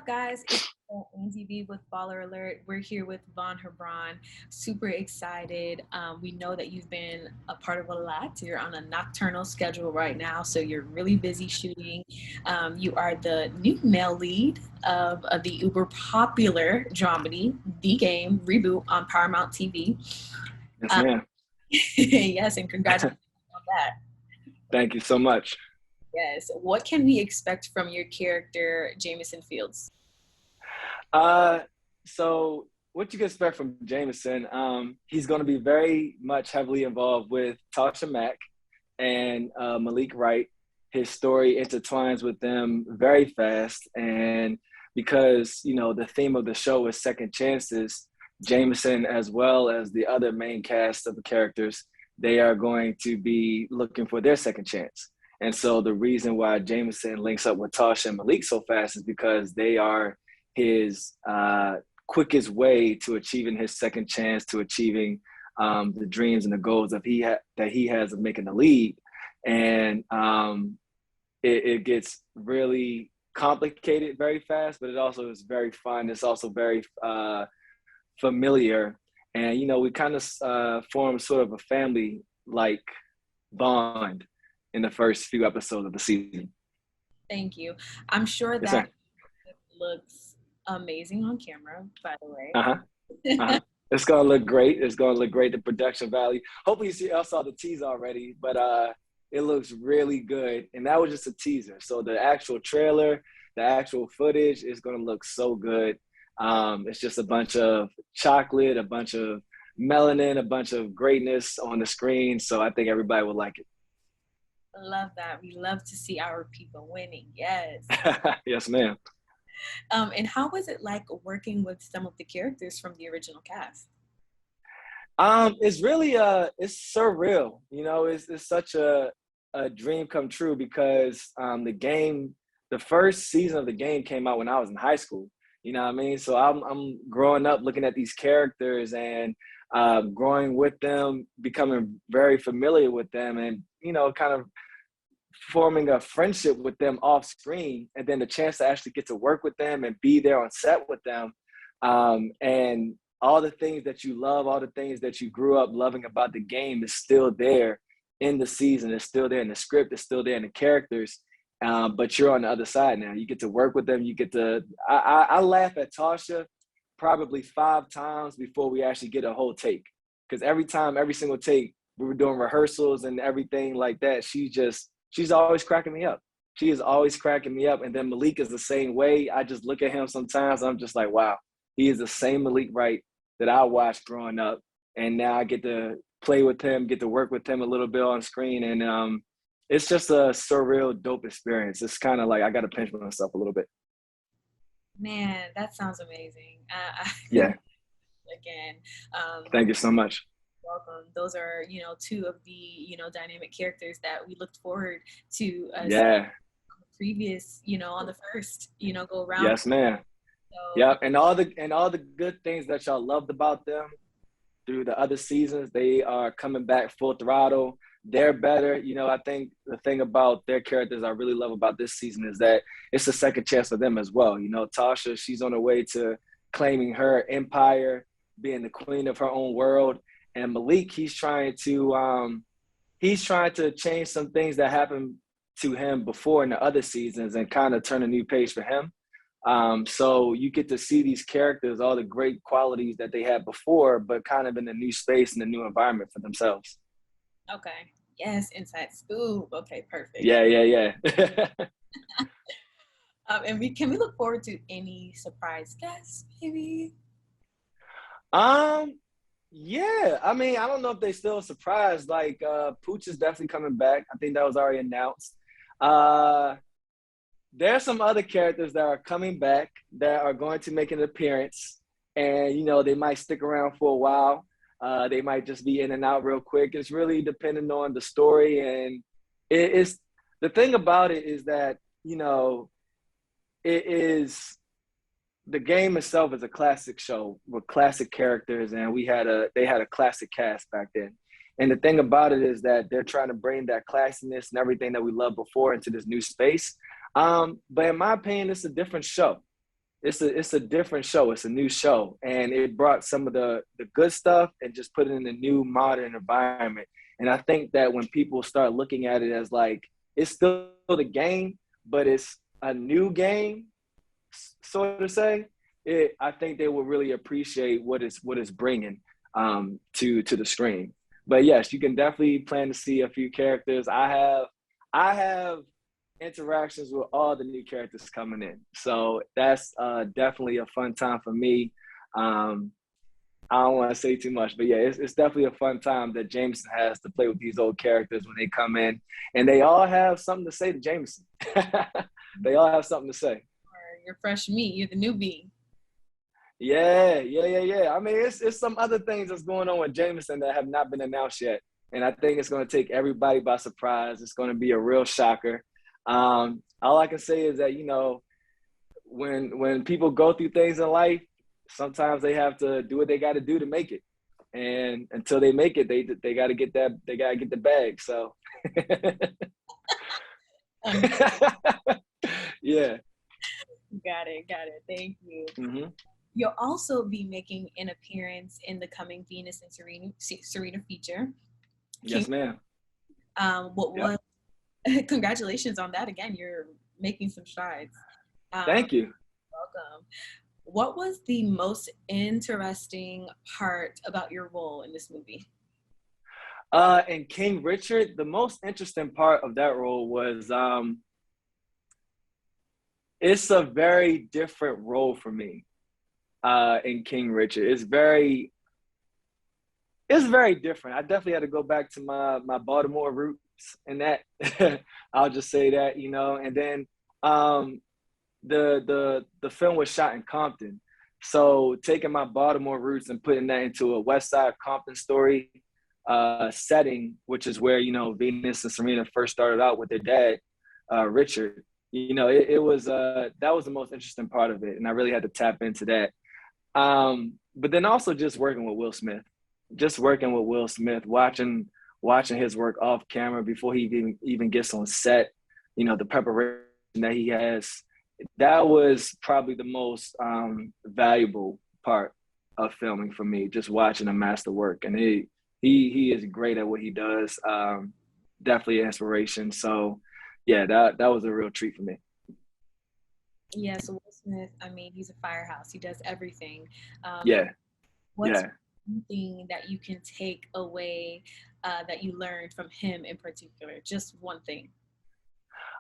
up, guys? It's Angie B with BallerAlert. We're here with Vaughn Hebron. Super excited. We know that you've been a part of a lot. You're on a nocturnal schedule right now, so you're really busy shooting. You are the new male lead of the uber popular dramedy, The Game Reboot on Paramount TV. Yes, ma'am. Yes, and congratulations on that. Thank you so much. Yes. What can we expect from your character, Jamison Fields? So what you can expect from Jamison, he's going to be very much heavily involved with Tasha Mack and Malik Wright. His story intertwines with them very fast. And because, you know, the theme of the show is second chances, Jamison, as well as the other main cast of the characters, they are going to be looking for their second chance. And so the reason why Jamison links up with Tasha and Malik so fast is because they are his quickest way to achieving his second chance, to achieving the dreams and the goals that he has of making the lead. And it gets really complicated very fast, but it also is very fun. It's also very familiar. And, you know, we kind of form sort of a family-like bond in the first few episodes of the season. Thank you. I'm sure that looks amazing on camera, by the way. It's gonna look great. It's gonna look great. The production value. Hopefully you saw the teaser already, but it looks really good. And that was just a teaser. So the actual trailer, the actual footage is gonna look so good. It's just a bunch of chocolate, a bunch of melanin, a bunch of greatness on the screen. So I think everybody will like it. Love that. We love to see our people winning. Yes. Yes, ma'am. And how was it like working with some of the characters from the original cast? It's really it's surreal. You know, it's such a dream come true because the first season of the game came out when I was in high school. You know what I mean? So I'm growing up looking at these characters and growing with them, becoming very familiar with them, and, you know, kind of forming a friendship with them off screen, and then the chance to actually get to work with them and be there on set with them. And all the things that you love, all the things that you grew up loving about the game is still there in the season. It's still there in the script. It's still there in the characters. But you're on the other side now. You get to work with them. You get to, I laugh at Tasha probably 5 times before we actually get a whole take. Because every single take, we were doing rehearsals and everything like that. She's always cracking me up. She is always cracking me up. And then Malik is the same way. I just look at him sometimes. I'm just like, wow, he is the same Malik Wright that I watched growing up. And now I get to play with him, get to work with him a little bit on screen. And it's just a surreal, dope experience. It's kind of like I got to pinch myself a little bit. Man, that sounds amazing. Yeah. Again. Thank you so much. Welcome. Those are, you know, 2 of the, you know, dynamic characters that we looked forward to previous, you know, on the first, you know, go around. Yes, ma'am. So, yeah, and all the good things that y'all loved about them through the other seasons, they are coming back full throttle. They're better. You know, I think the thing about their characters I really love about this season is that it's a second chance for them as well. You know, Tasha, she's on her way to claiming her empire, being the queen of her own world. And Malik, he's trying to change some things that happened to him before in the other seasons and kind of turn a new page for him. So you get to see these characters, all the great qualities that they had before, but kind of in a new space and a new environment for themselves. Okay. Yes, inside scoop. Okay, perfect. Yeah. And can we look forward to any surprise guests, maybe? Yeah, I mean, I don't know if they still surprised. Like, Pooch is definitely coming back. I think that was already announced. There are some other characters that are coming back that are going to make an appearance, and, you know, they might stick around for a while. They might just be in and out real quick. It's really depending on the story, and it's the thing about it is that, you know, the game itself is a classic show with classic characters, and they had a classic cast back then. And the thing about it is that they're trying to bring that classiness and everything that we loved before into this new space. But in my opinion, it's a different show. it's a different show. It's a new show, and it brought some of the good stuff and just put it in a new modern environment. And I think that when people start looking at it as like it's still the game, but it's a new game, sort of say, I think they will really appreciate what it's bringing to the screen. But yes, you can definitely plan to see a few characters. I have interactions with all the new characters coming in, so that's definitely a fun time for me. I don't want to say too much, but yeah, it's definitely a fun time that Jamison has to play with these old characters when they come in, and they all have something to say to Jamison. They all have something to say. You're fresh meat. You're the newbie. Yeah. I mean, it's some other things that's going on with Jamison that have not been announced yet, and I think it's going to take everybody by surprise. It's going to be a real shocker. All I can say is that, when people go through things in life, sometimes they have to do what they got to do to make it, and until they make it, they got to get the bag. So, yeah. Got it. Thank you. Mm-hmm. You'll also be making an appearance in the coming Venus and Serena feature. Yes, ma'am. Congratulations on that again. You're making some strides. Thank you. Welcome. What was the most interesting part about your role in this movie? In King Richard, the most interesting part of that role was it's a very different role for me. In King Richard, it's very different. I definitely had to go back to my Baltimore roots, and that I'll just say that, and then the film was shot in Compton, so taking my Baltimore roots and putting that into a West Side Compton story setting, which is where Venus and Serena first started out with their dad, Richard. It was that was the most interesting part of it, and I really had to tap into that. But then also just working with Will Smith, watching his work off camera before he even gets on set, the preparation that he has, that was probably the most valuable part of filming for me, just watching a master work. And he is great at what he does. Definitely an inspiration. So yeah, that was a real treat for me. Yeah, so Will Smith, I mean, he's a firehouse. He does everything. What's something that you can take away that you learned from him in particular? Just one thing.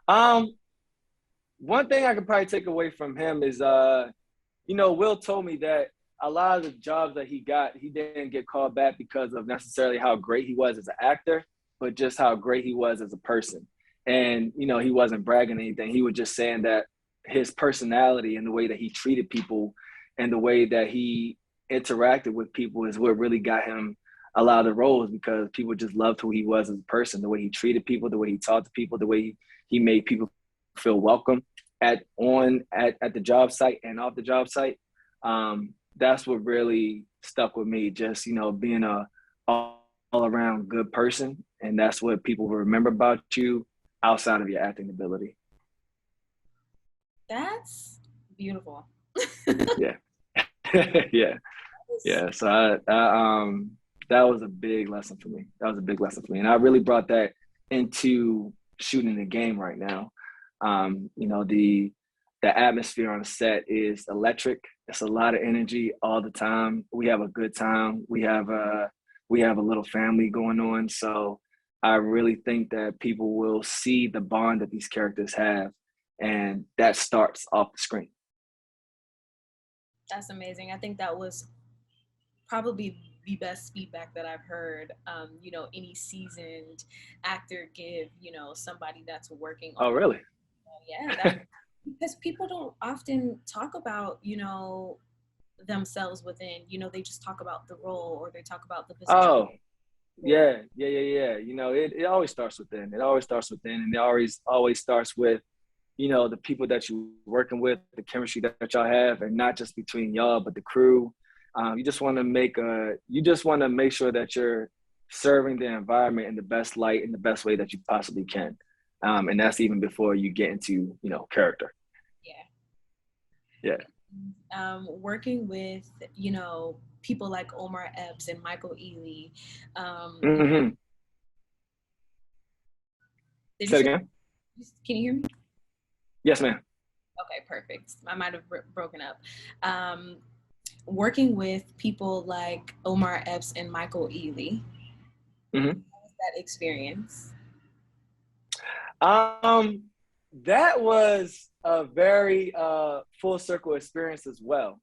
One thing I could probably take away from him is, Will told me that a lot of the jobs that he got, he didn't get called back because of necessarily how great he was as an actor, but just how great he was as a person. And, he wasn't bragging anything. He was just saying that his personality and the way that he treated people and the way that he interacted with people is what really got him a lot of the roles, because people just loved who he was as a person, the way he treated people, the way he talked to people, the way he made people feel welcome at the job site and off the job site. That's what really stuck with me, just, being a all around good person. And that's what people will remember about you outside of your acting ability. That's beautiful. Yeah. Yeah. So that was a big lesson for me. And I really brought that into shooting the game right now. The atmosphere on the set is electric. It's a lot of energy all the time. We have a good time. We have a little family going on. So I really think that people will see the bond that these characters have, and that starts off the screen. That's amazing. I think that was probably the best feedback that I've heard. Any seasoned actor give, somebody that's working on. Oh, really? Yeah, because people don't often talk about, themselves within, they just talk about the role, or they talk about the position. Oh, yeah. It always starts within. And it always starts with, the people that you're working with, the chemistry that y'all have, and not just between y'all, but the crew. You just want to make sure that you're serving the environment in the best light, in the best way that you possibly can. And that's even before you get into, character. Yeah. Working with, people like Omar Epps and Michael Ealy. Mm-hmm. Did you Say it say, again. can you hear me? Yes, ma'am. Okay, perfect. I might have broken up. Um, Working with people like Omar Epps and Michael Ealy, Mm-hmm. that experience. Um, that was a very full circle experience as well.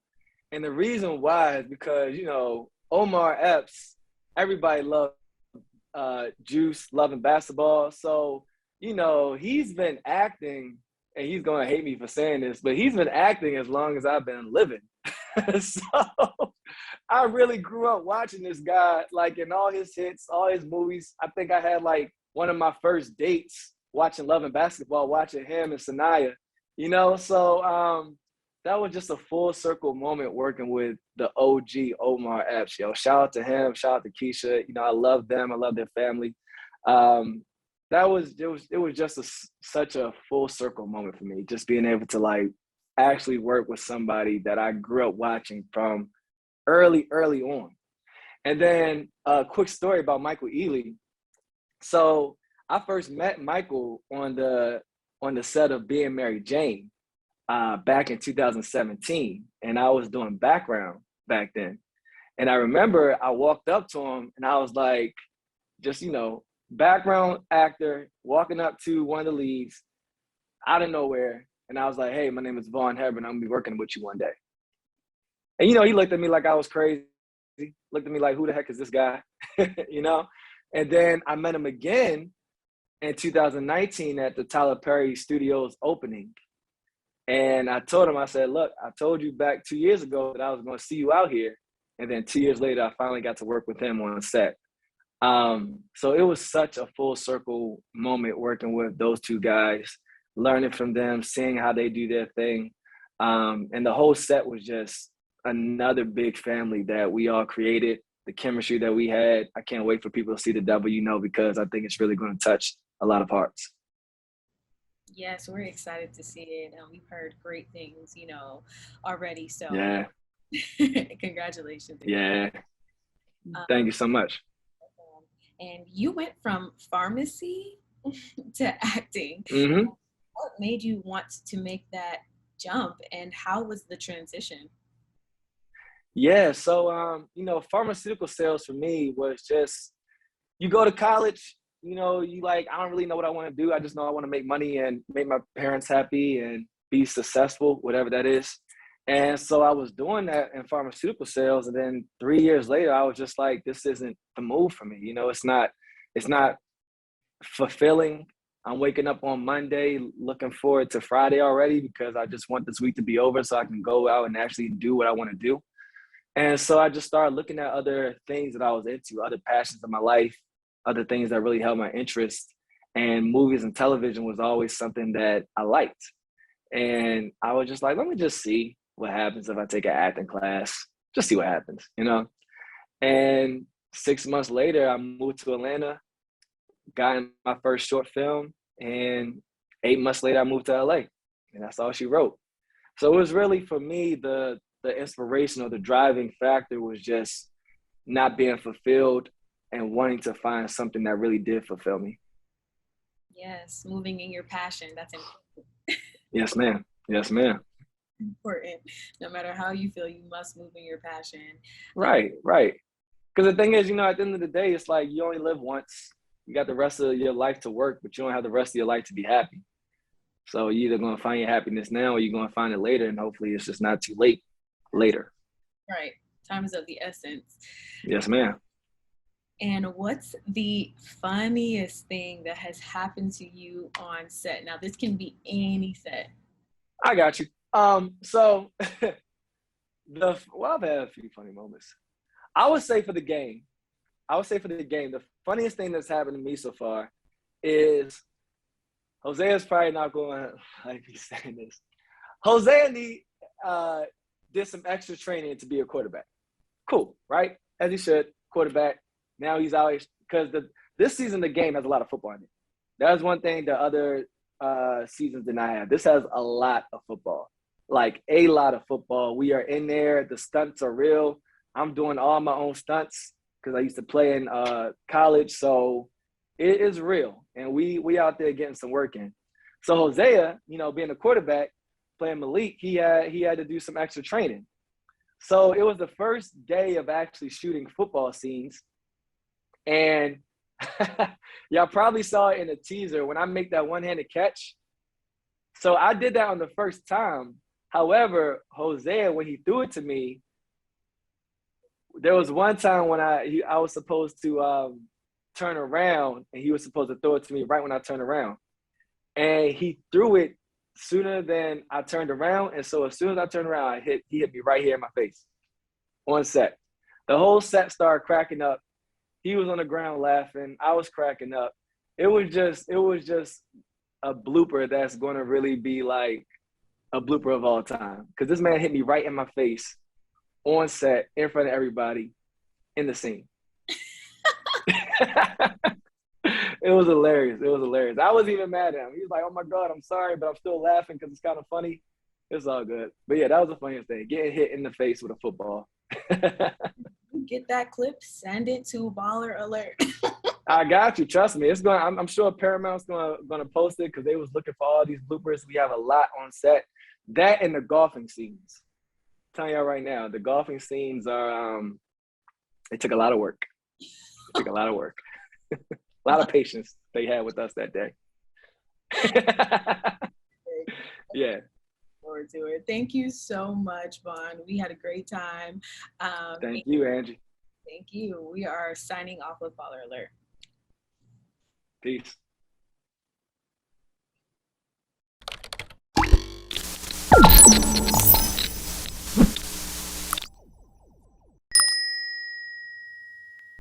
And the reason why is because, Omar Epps, everybody loved Juice, loving basketball. So, he's been acting, and he's going to hate me for saying this, but he's been acting as long as I've been living. So I really grew up watching this guy, like in all his hits, all his movies. I think I had like one of my first dates watching Love and Basketball, watching him and Sanaya, So that was just a full circle moment working with the OG Omar Epps. Shout out to him, shout out to Keisha. I love them, I love their family. It was just such a full circle moment for me, just being able to like actually work with somebody that I grew up watching from early on. And then a quick story about Michael Ealy. So I first met Michael on the set of Being Mary Jane back in 2017, and I was doing background back then. And I remember I walked up to him and I was like, just background actor walking up to one of the leads out of nowhere, and I was like, "Hey, my name is Vaughn Hebron. I'm gonna be working with you one day." And he looked at me like I was crazy. Looked at me like, "Who the heck is this guy?" you know. And then I met him again in 2019 at the Tyler Perry Studios opening. And I told him, I said, "Look, I told you back 2 years ago that I was going to see you out here." And then 2 years later, I finally got to work with him on set. So it was such a full circle moment working with those two guys, learning from them, seeing how they do their thing. And the whole set was just another big family that we all created, the chemistry that we had. I can't wait for people to see the W, because I think it's really going to touch a lot of hearts. Yes, we're excited to see it. We've heard great things, already. So Yeah. congratulations again. Yeah. Um, Thank you so much. and you went from pharmacy to acting. Mm-hmm. What made you want to make that jump, and how was the transition? Yeah. So, pharmaceutical sales for me was just, you go to college, you like, I don't really know what I want to do. I just know I want to make money and make my parents happy and be successful, whatever that is. And so I was doing that in pharmaceutical sales. And then 3 years later, I was just like, this isn't the move for me. It's not fulfilling. I'm waking up on Monday looking forward to Friday already because I just want this week to be over so I can go out and actually do what I want to do. And so I just started looking at other things that I was into, other passions of my life, other things that really held my interest. And movies and television was always something that I liked. And I was just like, let me just see what happens if I take an acting class, just see what happens. And 6 months later, I moved to Atlanta, got in my first short film, and 8 months later, I moved to LA. And that's all she wrote. So it was really, for me, the inspiration or the driving factor was just not being fulfilled and wanting to find something that really did fulfill me. Yes, moving in your passion. That's Yes, ma'am. Yes, ma'am. important. No matter how you feel, you must move in your passion. Right, right. Because the thing is, at the end of the day, it's like you only live once. You got the rest of your life to work, but you don't have the rest of your life to be happy. So you're either going to find your happiness now or you're going to find it later. And hopefully it's just not too late later. Right. Time is of the essence. Yes, ma'am. And what's the funniest thing that has happened to you on set? Now, this can be any set. I got you. So I've had a few funny moments. I would say for the game, the funniest thing that's happened to me so far is Hosea is probably not going to like me saying this. Hosea did some extra training to be a quarterback. Cool, right? As he should, quarterback. Now he's out because this season the game has a lot of football in it. That was one thing the other seasons did not have. This has a lot of football. like a lot of football. We are in there. The stunts are real. I'm doing all my own stunts because I used to play in college. So it is real. And we out there getting some work in. So Hosea, you know, being a quarterback, playing Malik, he had to do some extra training. So it was the first day of actually shooting football scenes. And y'all probably saw it in the teaser when I make that one-handed catch. So I did that on the first time. However, Hosea, when he threw it to me, there was one time when I was supposed to turn around, and he was supposed to throw it to me right when I turned around. And he threw it sooner than I turned around. And so as soon as I turned around, he hit me right here in my face on set. The whole set started cracking up. He was on the ground laughing. I was cracking up. It was just a blooper that's going to really be like a blooper of all time. Because this man hit me right in my face on set in front of everybody in the scene. It was hilarious. It was hilarious. I wasn't even mad at him. He was like, oh my God, I'm sorry, but I'm still laughing because it's kind of funny. It's all good. But yeah, that was the funniest thing, getting hit in the face with a football. Get that clip, send it to BallerAlert. I got you. Trust me. It's going. I'm sure Paramount's going to post it because they was looking for all these bloopers. We have a lot on set. That and the golfing scenes. I'm telling y'all right now, the golfing scenes are. It took a lot of work. It took a lot of work. A lot of patience they had with us that day. Yeah. Forward to it. Thank you so much, Vaughn. We had a great time. Thank you, Angie. Thank you. We are signing off with BallerAlert. Peace.